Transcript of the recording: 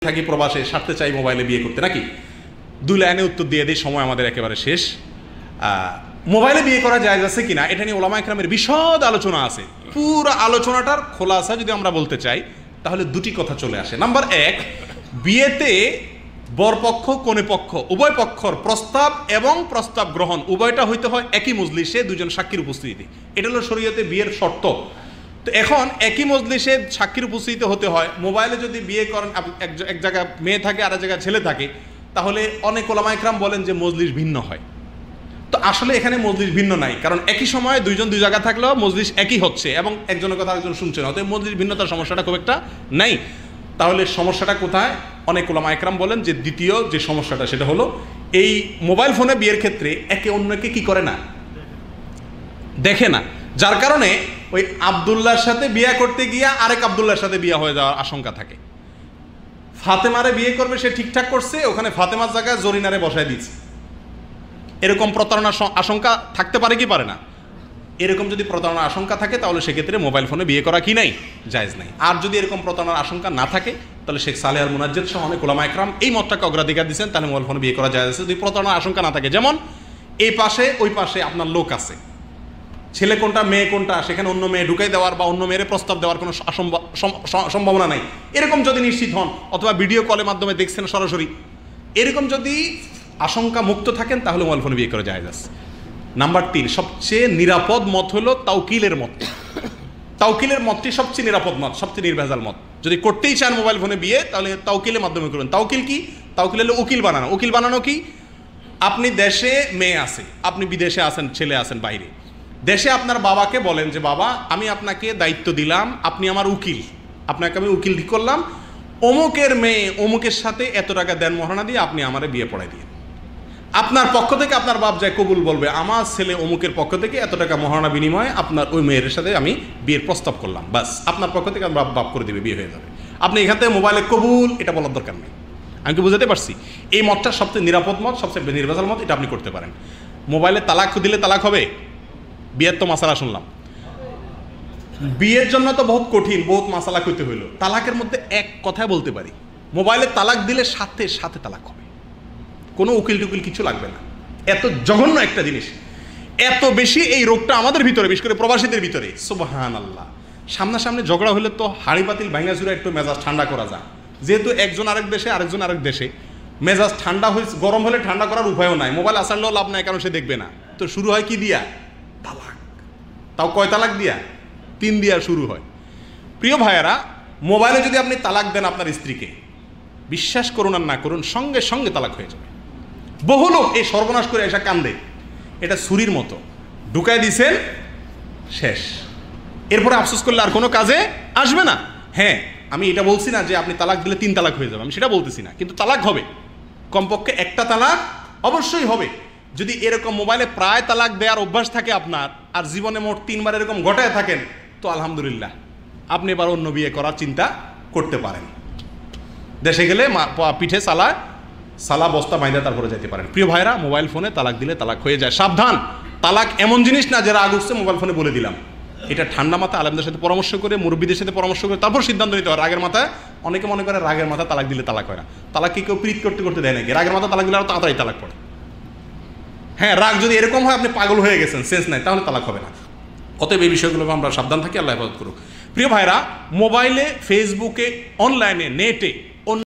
থাকি প্রবাসে, সারতে চাই মোবাইলে বিয়ে করতে, নাকি? 2 লাইনে উত্তর দিয়ে দিই, সময় আমাদের একেবারে শেষ। মোবাইলে বিয়ে করা জায়েজ আছে কিনা এটা নিয়ে উলামা ইকরামের বিশদ আলোচনা আছে। পুরো আলোচনাটার খোলাসা যদি আমরা বলতে চাই তাহলে 2টি কথা চলে আসে। নাম্বার 1, বিয়েতে বরপক্ষ কনেপক্ষ উভয় পক্ষর প্রস্তাব এবং প্রস্তাব গ্রহণ উভয়টা হইতে হয় একই মজলিসে 2জন সাক্ষীর উপস্থিতিতে। এটা হলো শরীয়তে বিয়ের শর্ত। তো এখন একই মজলিসে সাক্ষীর উপস্থিতিতে হতে হয়। মোবাইলে যদি বিয়ে করেন, এক জায়গায় মেয়ে থাকে আর এক জায়গায় ছেলে থাকে, তাহলে অনেক উলামা ইকরাম বলেন যে মজলিস ভিন্ন হয়। তো আসলে এখানে মজলিস ভিন্ন নাই, কারণ একই সময়ে 2জন 2 জায়গা থাকলেও মজলিস একই হচ্ছে এবং একজনের কথা আরেকজন শুনছে না। অতএব মজলিস ভিন্নতার সমস্যাটা খুব একটা নাই। তাহলে সমস্যাটা কোথায়? অনেক উলামা ইকরাম বলেন যে দ্বিতীয় যে সমস্যাটা সেটা হলো এই মোবাইল ফোনে বিয়ের ক্ষেত্রে একে অন্যকে কি করে না, দেখে না। যার কারণে ওই আব্দুল্লাহর সাথে বিয়ে করতে গিয়া আরেক আব্দুল্লাহর সাথে বিয়ে হয়ে যাওয়ার আশঙ্কা থাকে। ফাতেমারে বিয়ে করবে, সে ঠিকঠাক করছে, ওখানে ফাতেমার জায়গায় জরিনারে বসায় দিচ্ছে। এরকম প্রতারণার আশঙ্কা থাকতে পারে কি পারে না? এরকম যদি প্রতারণার আশঙ্কা থাকে তাহলে সেক্ষেত্রে মোবাইল ফোনে বিয়ে করা কি নাই, জায়েজ নাই। আর যদি এরকম প্রতারণার আশঙ্কা না থাকে তাহলে শেখ সালেহ আল মুনাজ্জেদ সহ অনেক উলামা ইকরাম এই মতটাকে অগ্রাধিকার দিচ্ছেন, তাহলে মোবাইল ফোনে বিয়ে করা জায়েজ আছে যদি প্রতারণার আশঙ্কা না থাকে। যেমন এই পাশে ওই পাশে আপনার লোক আছে, ছেলে কোনটা মেয়ে কোনটা সেখানে অন্য মেয়ে ঢুকাই দেওয়ার বা অন্য মেয়ের প্রস্তাব দেওয়ার কোনো সম্ভাবনা নাই, এরকম যদি নিশ্চিত হন, অথবা ভিডিও কলের মাধ্যমে দেখছেন সরাসরি, এরকম যদি আশঙ্কা মুক্ত থাকেন তাহলে মোবাইল ফোনে বিয়ে করা জায়েজ আছে। নাম্বার 3, সবচেয়ে নিরাপদ মত হলো তাওকিলের মত। তাওকিলের মতটি সবচেয়ে নিরাপদ মত, সবচেয়ে নির্ভেজাল মত। যদি করতেই চান মোবাইল ফোনে বিয়ে তাহলে তাওকিলের মাধ্যমে করুন। তাওকিল কি? তাওকিল হলো উকিল বানানো। উকিল বানানো কি? আপনি দেশে মেয়ে আছে, আপনি বিদেশে আছেন, ছেলে আছেন বাইরে। দেশে আপনার বাবাকে বলেন যে বাবা আমি আপনাকে দায়িত্ব দিলাম, আপনি আমার উকিল, আপনাকে আমি উকিল ঠিক করলাম, অমুকের মেয়ে অমুকের সাথে এত টাকা দেন মহারণা দিয়ে আপনি আমারে বিয়ে পড়াই দিয়ে। আপনার পক্ষ থেকে আপনার বাপ যায় কবুল বলবে, আমার ছেলে অমুকের পক্ষ থেকে এত টাকা মহারণা বিনিময়ে আপনার ওই মেয়ের সাথে আমি বিয়ের প্রস্তাব করলাম, বাস আপনার পক্ষ থেকে বাপ বাপ করে দিবে, বিয়ে হয়ে যাবে। আপনি এখান থেকে মোবাইলে কবুল এটা বলার দরকার নেই। আমি কি বুঝাতে পারছি? এই মতটা সবচেয়ে নিরাপদ মত, সবচেয়ে নির্ভেজাল মত, এটা আপনি করতে পারেন। মোবাইলে তালাক দিলে তালাক হবে? বিয়ের তো মাসালা শুনলাম, বিয়ের জন্য তো বহুত কঠিন, বহুত মাসালা করতে হইল। তালাকের মধ্যে এক কথায় বলতে পারি, মোবাইলে তালাক দিলে সাথে সাথে তালাক হবে, কোনো উকিল টুকিল কিছু লাগবে না। এত জঘন্য একটা জিনিস, এত বেশি এই রোগটা আমাদের ভিতরে, বিশেষ করে প্রবাসীদের ভিতরে। সুবহানাল্লাহ, সামনাসামনি ঝগড়া হলে তো হাড়ি পাতিল ভাঙা চুরা একটু মেজাজ ঠান্ডা করা যায়। যেহেতু একজন আরেক দেশে আরেকজন আরেক দেশে, মেজাজ ঠান্ডা হয়ে গরম হলে ঠান্ডা করার উপায়ও নাই। মোবাইল আসারলেও লাভ নাই, কারণ সে দেখবে না। তো শুরু হয় কি দিয়া? তালাক। তাও কয় তালাক দিয়া? 3 দিয়া শুরু হয়। প্রিয় ভাইয়েরা, মোবাইলে যদি আপনি তালাক দেন আপনার স্ত্রীকে, বিশ্বাস করুন আর না করুন, সঙ্গে সঙ্গে তালাক হয়ে যাবে। বহু লোক এই সর্বনাশ করে এসে কান্দে, এটা ছুরির মতো ঢুকায় দিছেন, শেষ। এরপরে আফসোস করলে আর কোনো কাজে আসবে না। হ্যাঁ, আমি এটা বলছি না যে আপনি তালাক দিলে 3 তালাক হয়ে যাবে, আমি সেটা বলতেছি না, কিন্তু তালাক হবে, কমপক্ষে একটা তালাক অবশ্যই হবে। যদি এরকম মোবাইলে প্রায় তালাক দেওয়ার অভ্যাস থাকে আপনার, আর জীবনে মোট 3 বার এরকম ঘটায় থাকেন, তো আলহামদুলিল্লাহ আপনি এবার অন্য বিয়ে করার চিন্তা করতে পারেন। দেশে গেলে পিঠে সালা বস্তা বাইন্দা তারপরে যেতে পারেন। প্রিয় ভাইরা, মোবাইল ফোনে তালাক দিলে তালাক হয়ে যায়। সাবধান, তালাক এমন জিনিস না যে রাগ উঠছে মোবাইল ফোনে বলে দিলাম। এটা ঠান্ডা মাথায় আলেমদের সাথে পরামর্শ করে, মুরব্বীদের সাথে পরামর্শ করে তারপর সিদ্ধান্ত নিতে হয়। রাগের মাথায়, অনেকে মনে করে রাগের মাথায় তালাক দিলে তালাক হয় না। তালাক কি কেউ প্রীত করতে করতে দেয় নাকি? রাগের মাথায় তালাক দিলে আরো তাড়াতাড়ি তালাক পড়ে। হ্যাঁ, রাগ যদি এরকম হয় আপনি পাগল হয়ে গেছেন, সেন্স নাই, তাহলে তালাক হবে না। অতএব এই বিষয়গুলো আমরা সাবধান থাকি, আল্লাহ হেফাজত করুক। প্রিয় ভাইরা, মোবাইলে, ফেসবুকে, অনলাইনে, নেটে